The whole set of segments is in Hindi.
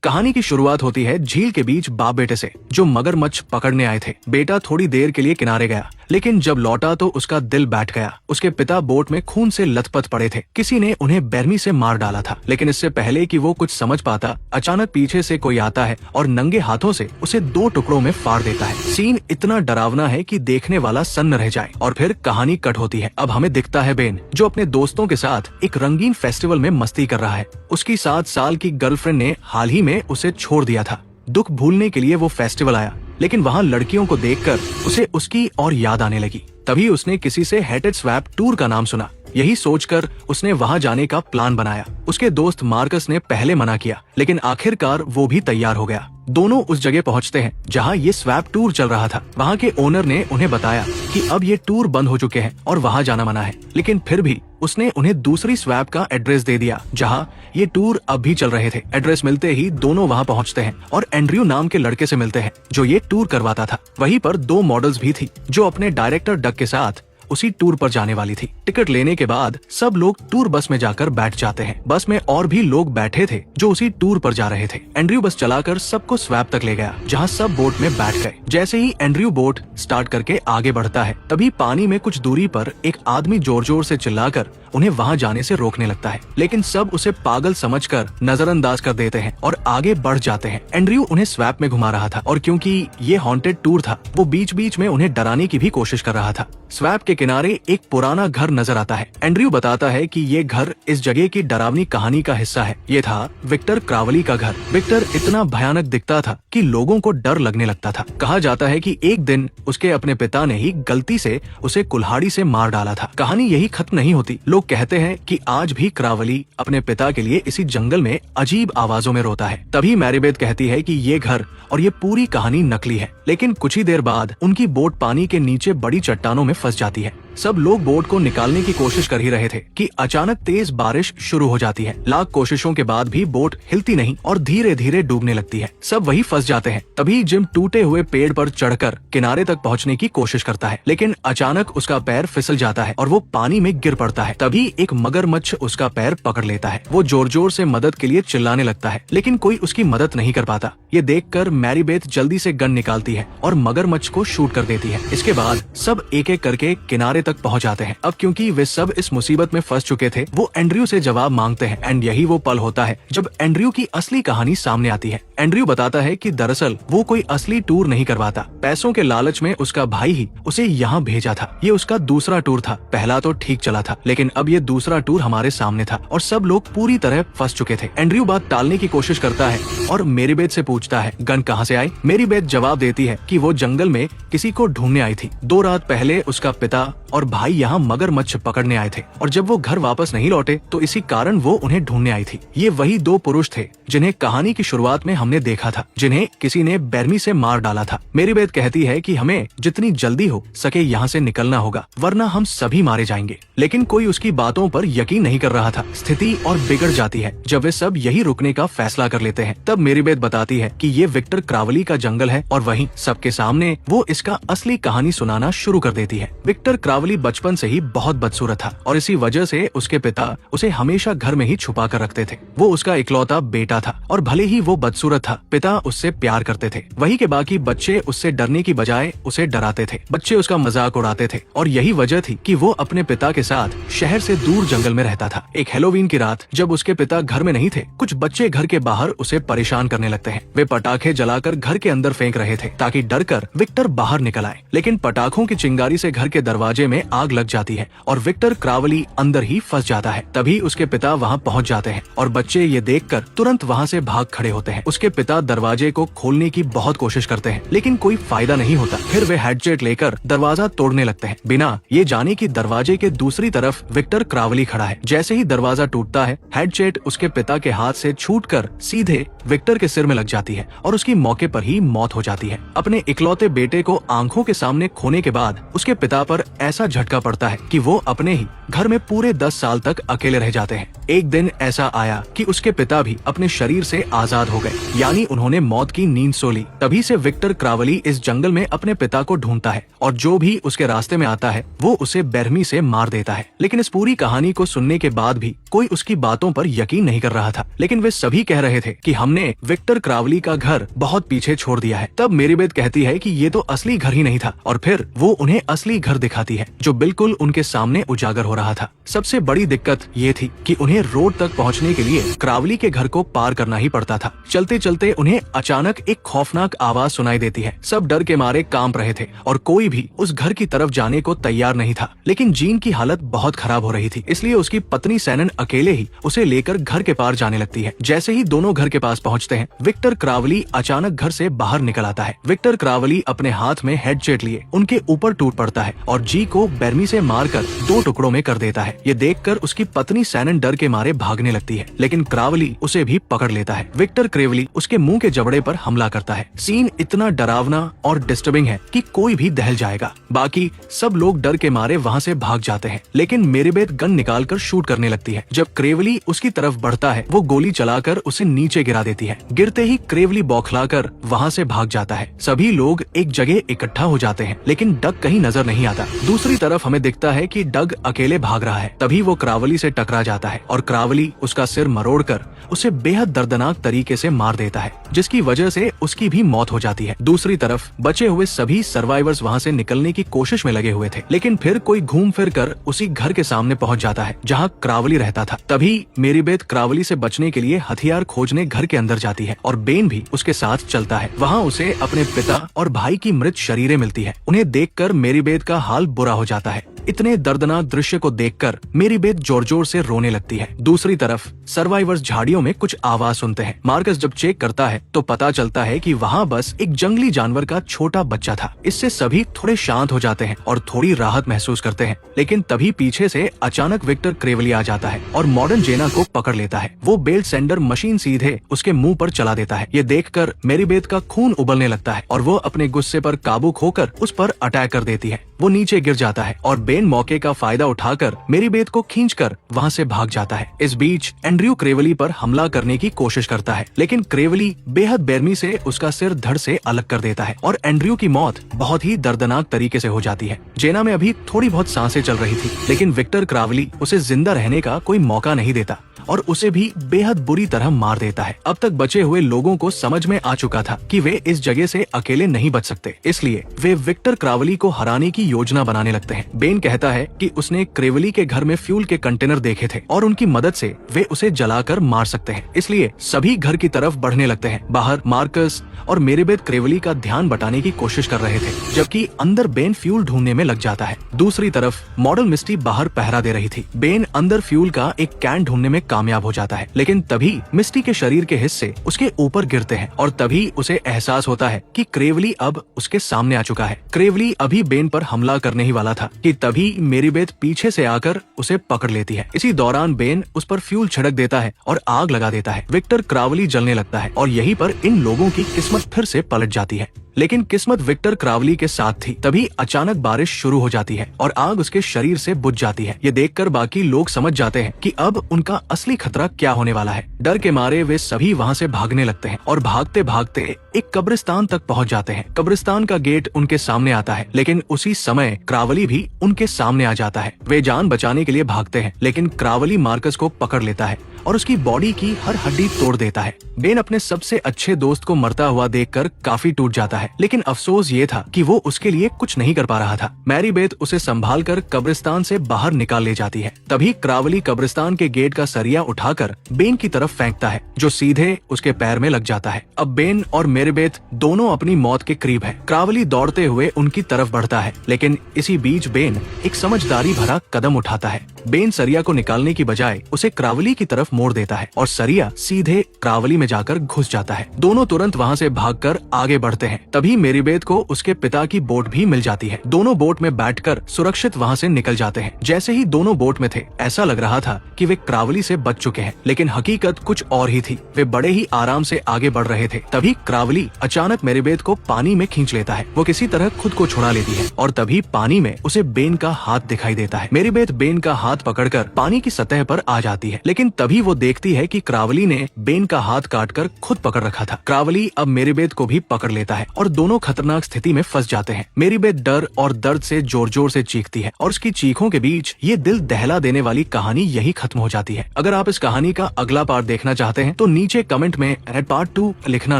कहानी की शुरुआत होती है झील के बीच बाप बेटे से, जो मगरमच्छ पकड़ने आए थे। बेटा थोड़ी देर के लिए किनारे गया, लेकिन जब लौटा तो उसका दिल बैठ गया। उसके पिता बोट में खून से लथपथ पड़े थे। किसी ने उन्हें बेरहमी से मार डाला था। लेकिन इससे पहले कि वो कुछ समझ पाता, अचानक पीछे से कोई आता है और नंगे हाथों से उसे दो टुकड़ों में फाड़ देता है। सीन इतना डरावना है कि देखने वाला सन्न रह जाए। और फिर कहानी कट होती है। अब हमें दिखता है बेन, जो अपने दोस्तों के साथ एक रंगीन फेस्टिवल में मस्ती कर रहा है। उसकी 7 साल की गर्लफ्रेंड ने हाल ही में उसे छोड़ दिया था। दुख भूलने के लिए वो फेस्टिवल आया, लेकिन वहाँ लड़कियों को देखकर उसे उसकी और याद आने लगी। तभी उसने किसी से हेड स्वैप टूर का नाम सुना। यही सोचकर उसने वहाँ जाने का प्लान बनाया। उसके दोस्त मार्कस ने पहले मना किया, लेकिन आखिरकार वो भी तैयार हो गया। दोनों उस जगह पहुँचते हैं जहाँ ये स्वैप टूर चल रहा था। वहाँ के ओनर ने उन्हें बताया कि अब ये टूर बंद हो चुके हैं और वहाँ जाना मना है। लेकिन फिर भी उसने उन्हें दूसरी स्वैप का एड्रेस दे दिया जहाँ ये टूर अब भी चल रहे थे। एड्रेस मिलते ही दोनों वहाँ पहुँचते हैं और एंड्रयू नाम के लड़के से मिलते हैं, जो ये टूर करवाता था। वहीं पर 2 मॉडल्स भी थी, जो अपने डायरेक्टर डग के साथ उसी टूर पर जाने वाली थी। टिकट लेने के बाद सब लोग टूर बस में जाकर बैठ जाते हैं। बस में और भी लोग बैठे थे जो उसी टूर पर जा रहे थे। एंड्रयू बस चलाकर सबको स्वैप तक ले गया, जहां सब बोट में बैठ गए। जैसे ही एंड्रयू बोट स्टार्ट करके आगे बढ़ता है, तभी पानी में कुछ दूरी पर एक आदमी जोर जोर से चिल्लाकर उन्हें वहां जाने से रोकने लगता है। लेकिन सब उसे पागल समझकर नजरअंदाज कर देते हैं और आगे बढ़ जाते हैं। एंड्रयू उन्हें स्वैप में घुमा रहा था और क्योंकि ये हॉन्टेड टूर था, वो बीच बीच में उन्हें डराने की भी कोशिश कर रहा था। स्वैप के किनारे एक पुराना घर नजर आता है। एंड्रयू बताता है कि ये घर इस जगह की डरावनी कहानी का हिस्सा है। ये था विक्टर क्रावली का घर। विक्टर इतना भयानक दिखता था कि लोगों को डर लगने लगता था। कहा जाता है कि एक दिन उसके अपने पिता ने ही गलती से उसे कुल्हाड़ी से मार डाला था। कहानी यही खत्म नहीं होती। लोग कहते हैं कि आज भी क्रावली अपने पिता के लिए इसी जंगल में अजीब आवाजों में रोता है। तभी मैरीबेथ कहती है कि ये घर और ये पूरी कहानी नकली है। लेकिन कुछ ही देर बाद उनकी बोट पानी के नीचे बड़ी चट्टानों में फंस जाती है। सब लोग बोट को निकालने की कोशिश कर ही रहे थे कि अचानक तेज बारिश शुरू हो जाती है। लाख कोशिशों के बाद भी बोट हिलती नहीं और धीरे धीरे डूबने लगती है। सब वही फंस जाते हैं। तभी जिम टूटे हुए पेड़ पर चढ़कर किनारे तक पहुंचने की कोशिश करता है, लेकिन अचानक उसका पैर फिसल जाता है और वो पानी में गिर पड़ता है। तभी एक मगरमच्छ उसका पैर पकड़ लेता है। वो जोर जोर से मदद के लिए चिल्लाने लगता है, लेकिन कोई उसकी मदद नहीं कर पाता। ये देखकर मैरीबेथ जल्दी से गन निकालती है और मगरमच्छ को शूट कर देती है। इसके बाद सब एक एक करके किनारे तक पहुंच जाते हैं। अब क्योंकि वे सब इस मुसीबत में फंस चुके थे, वो एंड्रयू से जवाब मांगते हैं। एंड यही वो पल होता है जब एंड्रयू की असली कहानी सामने आती है। एंड्रयू बताता है कि दरअसल वो कोई असली टूर नहीं करवाता। पैसों के लालच में उसका भाई ही उसे यहाँ भेजा था। ये उसका दूसरा टूर था। पहला तो ठीक चला था, लेकिन अब ये दूसरा टूर हमारे सामने था और सब लोग पूरी तरह फंस चुके थे। एंड्रयू बात टालने की कोशिश करता है और मैरीबेथ से पूछता है गन कहाँ से आई। मैरीबेथ जवाब देती है कि वो जंगल में किसी को ढूंढने आई थी। 2 रात पहले उसका पिता और भाई यहाँ मगरमच्छ पकड़ने आए थे और जब वो घर वापस नहीं लौटे तो इसी कारण वो उन्हें ढूंढने आई थी। ये वही 2 पुरुष थे जिन्हें कहानी की शुरुआत में हमने देखा था, जिन्हें किसी ने बेरहमी से मार डाला था। मैरीबेथ कहती है कि हमें जितनी जल्दी हो सके यहाँ से निकलना होगा, वरना हम सभी मारे जाएंगे। लेकिन कोई उसकी बातों पर यकीन नहीं कर रहा था। स्थिति और बिगड़ जाती है जब वे सब यही रुकने का फैसला कर लेते हैं। तब मैरीबेथ बताती है कि ये विक्टर क्रावली का जंगल है और वहीं सबके सामने वो इसका असली कहानी सुनाना शुरू कर देती है। विक्टर क्रावली बचपन से ही बहुत बदसूरत था और इसी वजह से उसके पिता उसे हमेशा घर में ही छुपा कर रखते थे। वो उसका इकलौता बेटा था और भले ही वो बदसूरत था, पिता उससे प्यार करते थे। वही के बाकी बच्चे उससे डरने की बजाय उसे डराते थे। बच्चे उसका मजाक उड़ाते थे और यही वजह थी कि वो अपने पिता के साथ शहर से दूर जंगल में रहता था। एक हैलोवीन की रात जब उसके पिता घर में नहीं थे, कुछ बच्चे घर के बाहर उसे परेशान करने लगते हैं। वे पटाखे जलाकर घर के अंदर फेंक रहे थे ताकि डरकर विक्टर बाहर निकल आए, लेकिन पटाखों की चिंगारी से घर के दरवाजे में आग लग जाती है और विक्टर क्रावली अंदर ही फंस जाता है। तभी उसके पिता वहाँ पहुँच जाते हैं और बच्चे ये देखकर तुरंत वहाँ से भाग खड़े होते हैं। उसके पिता दरवाजे को खोलने की बहुत कोशिश करते हैं, लेकिन कोई फायदा नहीं होता। फिर वे हैचजेट लेकर दरवाजा तोड़ने लगते हैं, बिना ये जाने कि दरवाजे के दूसरी तरफ विक्टर क्रावली खड़ा है। जैसे ही दरवाजा टूटता है, हैचजेट उसके पिता के हाथ से छूटकर सीधे विक्टर के सिर में लग जाती है और उसकी मौके पर ही मौत हो जाती है। अपने इकलौते बेटे को आंखों के सामने खोने के बाद उसके पिता पर ऐसा झटका पड़ता है कि वो अपने ही घर में पूरे 10 साल तक अकेले रह जाते हैं। एक दिन ऐसा आया कि उसके पिता भी अपने शरीर से आजाद हो गए, यानी उन्होंने मौत की नींद सो ली। तभी से विक्टर क्रावली इस जंगल में अपने पिता को ढूंढता है और जो भी उसके रास्ते में आता है वो उसे बेरहमी से मार देता है। लेकिन इस पूरी कहानी को सुनने के बाद भी कोई उसकी बातों पर यकीन नहीं कर रहा था, लेकिन वे सभी कह रहे थे कि हमने विक्टर क्रावली का घर बहुत पीछे छोड़ दिया है। तब मेरीबेथ कहती है कि ये तो असली घर ही नहीं था, और फिर वो उन्हें असली घर दिखाती है जो बिल्कुल उनके सामने उजागर हो रहा था। सबसे बड़ी दिक्कत ये थी कि उन्हें रोड तक पहुंचने के लिए क्रावली के घर को पार करना ही पड़ता था। चलते चलते उन्हें अचानक एक खौफनाक आवाज सुनाई देती है। सब डर के मारे कांप रहे थे और कोई भी उस घर की तरफ जाने को तैयार नहीं था। लेकिन जीन की हालत बहुत खराब हो रही थी, इसलिए उसकी पत्नी सैनन अकेले ही उसे लेकर घर के पार जाने लगती है। जैसे ही दोनों घर के पास पहुंचते हैं, विक्टर क्रावली अचानक घर से बाहर निकल आता है। विक्टर क्रावली अपने हाथ में हेडसेट लिए उनके ऊपर टूट पड़ता है और जी को बेरमी से मारकर 2 टुकड़ों में कर देता है। ये देखकर उसकी पत्नी सैनन डर के मारे भागने लगती है, लेकिन क्रावली उसे भी पकड़ लेता है। विक्टर क्रावली उसके मुंह के जबड़े पर हमला करता है। सीन इतना डरावना और डिस्टर्बिंग है कि कोई भी दहल जाएगा। बाकी सब लोग डर के मारे वहाँ से भाग जाते हैं, लेकिन मेरीबेथ गन निकालकर शूट करने लगती है। जब क्रेवली उसकी तरफ बढ़ता है, वो गोली चलाकर उसे नीचे गिरा देती है। गिरते ही क्रेवली बौखलाकर वहाँ से भाग जाता है। सभी लोग एक जगह इकट्ठा हो जाते हैं, लेकिन डग कहीं नजर नहीं आता। दूसरी तरफ हमें दिखता है कि डग अकेले भाग रहा है। तभी वो क्रावली से टकरा जाता है और क्रावली उसका सिर मरोड़कर उसे बेहद दर्दनाक तरीके से मार देता है, जिसकी वजह से उसकी भी मौत हो जाती है। दूसरी तरफ बचे हुए सभी सर्वाइवर्स वहाँ से निकलने की कोशिश में लगे हुए थे, लेकिन फिर कोई घूम फिर कर उसी घर के सामने पहुँच जाता है जहाँ क्रावली रहता था। तभी मेरीबेथ क्रावली से बचने के लिए हथियार खोजने घर के अंदर जाती है और बेन भी उसके साथ चलता है। वहाँ उसे अपने पिता और भाई की मृत शरीरें मिलती है। उन्हें देखकर मेरीबेथ का हाल बुरा हो जाता है। इतने दर्दनाक दृश्य को देखकर मेरीबेथ जोर जोर से रोने लगती है। दूसरी तरफ सर्वाइवर्स झाड़ियों में कुछ आवाज सुनते हैं। मार्कस जब चेक करता है तो पता चलता है कि वहाँ बस एक जंगली जानवर का छोटा बच्चा था। इससे सभी थोड़े शांत हो जाते हैं और थोड़ी राहत महसूस करते हैं, लेकिन तभी पीछे से अचानक विक्टर क्रेवली आ जाता है और मॉडर्न जेना को पकड़ लेता है। वो बेल्ट सेंडर मशीन सीधे उसके मुंह पर चला देता है। ये देखकर मेरीबेथ का खून उबलने लगता है और वो अपने गुस्से पर काबू खोकर उस पर अटैक कर देती है। वो नीचे गिर जाता है और बेन मौके का फायदा उठाकर मेरीबेथ को खींचकर वहाँ से भाग जाता है। इस बीच एंड्रयू क्रेवली पर हमला करने की कोशिश करता है, लेकिन क्रेवली बेहद बेरमी से उसका सिर धड़ से अलग कर देता है और एंड्रयू की मौत बहुत ही दर्दनाक तरीके से हो जाती है। जेना में अभी थोड़ी बहुत सांसें चल रही थी, लेकिन विक्टर क्रावली उसे जिंदा रहने का कोई मौका नहीं देता और उसे भी बेहद बुरी तरह मार देता है। अब तक बचे हुए लोगों को समझ में आ चुका था कि वे इस जगह से अकेले नहीं बच सकते, इसलिए वे विक्टर क्रावली को हराने की योजना बनाने लगते हैं। बेन कहता है कि उसने क्रेवली के घर में फ्यूल के कंटेनर देखे थे और उनकी मदद से वे उसे जलाकर मार सकते हैं, इसलिए सभी घर की तरफ बढ़ने लगते हैं। बाहर मार्कस और मेरीबेथ क्रेवली का ध्यान बटाने की कोशिश कर रहे थे, जबकि अंदर बेन फ्यूल ढूंढने में लग जाता है। दूसरी तरफ मॉडल मिस्टी बाहर पहरा दे रही थी। बेन अंदर फ्यूल का एक कैन ढूंढने में कामयाब हो जाता है, लेकिन तभी मिस्टी के शरीर के हिस्से उसके ऊपर गिरते हैं और तभी उसे एहसास होता है कि क्रेवली अब उसके सामने आ चुका है। क्रेवली अभी बेन पर हमला करने ही वाला था कि तभी मेरीबेथ पीछे से आकर उसे पकड़ लेती है। इसी दौरान बेन उस पर फ्यूल छिड़क देता है और आग लगा देता है। विक्टर क्रावली जलने लगता है और यहीं पर इन लोगों की किस्मत फिर से पलट जाती है। लेकिन किस्मत विक्टर क्रावली के साथ थी। तभी अचानक बारिश शुरू हो जाती है और आग उसके शरीर से बुझ जाती है। ये देखकर बाकी लोग समझ जाते हैं कि अब उनका असली खतरा क्या होने वाला है। डर के मारे वे सभी वहाँ से भागने लगते हैं और भागते भागते एक कब्रिस्तान तक पहुँच जाते हैं। कब्रिस्तान का गेट उनके सामने आता है, लेकिन उसी समय क्रावली भी उनके सामने आ जाता है। वे जान बचाने के लिए भागते हैं, लेकिन क्रावली मार्कस को पकड़ लेता है और उसकी बॉडी की हर हड्डी तोड़ देता है। बेन अपने सबसे अच्छे दोस्त को मरता हुआ देखकर काफी टूट जाता है, लेकिन अफसोस ये था कि वो उसके लिए कुछ नहीं कर पा रहा था। मेरीबेथ उसे संभालकर कब्रिस्तान से बाहर निकाल ले जाती है। तभी क्रावली कब्रिस्तान के गेट का सरिया उठाकर बेन की तरफ फेंकता है, जो सीधे उसके पैर में लग जाता है। अब बेन और मेरीबेथ दोनों अपनी मौत के करीब है। क्रावली दौड़ते हुए उनकी तरफ बढ़ता है, लेकिन इसी बीच बेन एक समझदारी भरा कदम उठाता है। बेन सरिया को निकालने की बजाय उसे क्रावली की तरफ मोड़ देता है और सरिया सीधे क्रावली में जाकर घुस जाता है। दोनों तुरंत वहाँ से भागकर आगे बढ़ते हैं। तभी मेरीबेथ को उसके पिता की बोट भी मिल जाती है। दोनों बोट में बैठकर सुरक्षित वहाँ से निकल जाते हैं। जैसे ही दोनों बोट में थे, ऐसा लग रहा था कि वे क्रावली से बच चुके हैं, लेकिन हकीकत कुछ और ही थी। वे बड़े ही आराम से आगे बढ़ रहे थे। तभी क्रावली अचानक मेरीबेथ को पानी में खींच लेता है। वो किसी तरह खुद को छुड़ा लेती है और तभी पानी में उसे बेन का हाथ दिखाई देता है। मेरीबेथ बेन का हाथ पकड़कर पानी की सतह पर आ जाती है, लेकिन तभी तभी वो देखती है कि क्रावली ने बेन का हाथ काटकर खुद पकड़ रखा था। क्रावली अब मेरीबेथ को भी पकड़ लेता है और दोनों खतरनाक स्थिति में फंस जाते हैं। मेरीबेथ डर और दर्द से जोर जोर से चीखती है और उसकी चीखों के बीच ये दिल दहला देने वाली कहानी यही खत्म हो जाती है। अगर आप इस कहानी का अगला पार्ट देखना चाहते हैं तो नीचे कमेंट में पार्ट 2 लिखना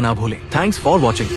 ना भूलें। Thanks for watching.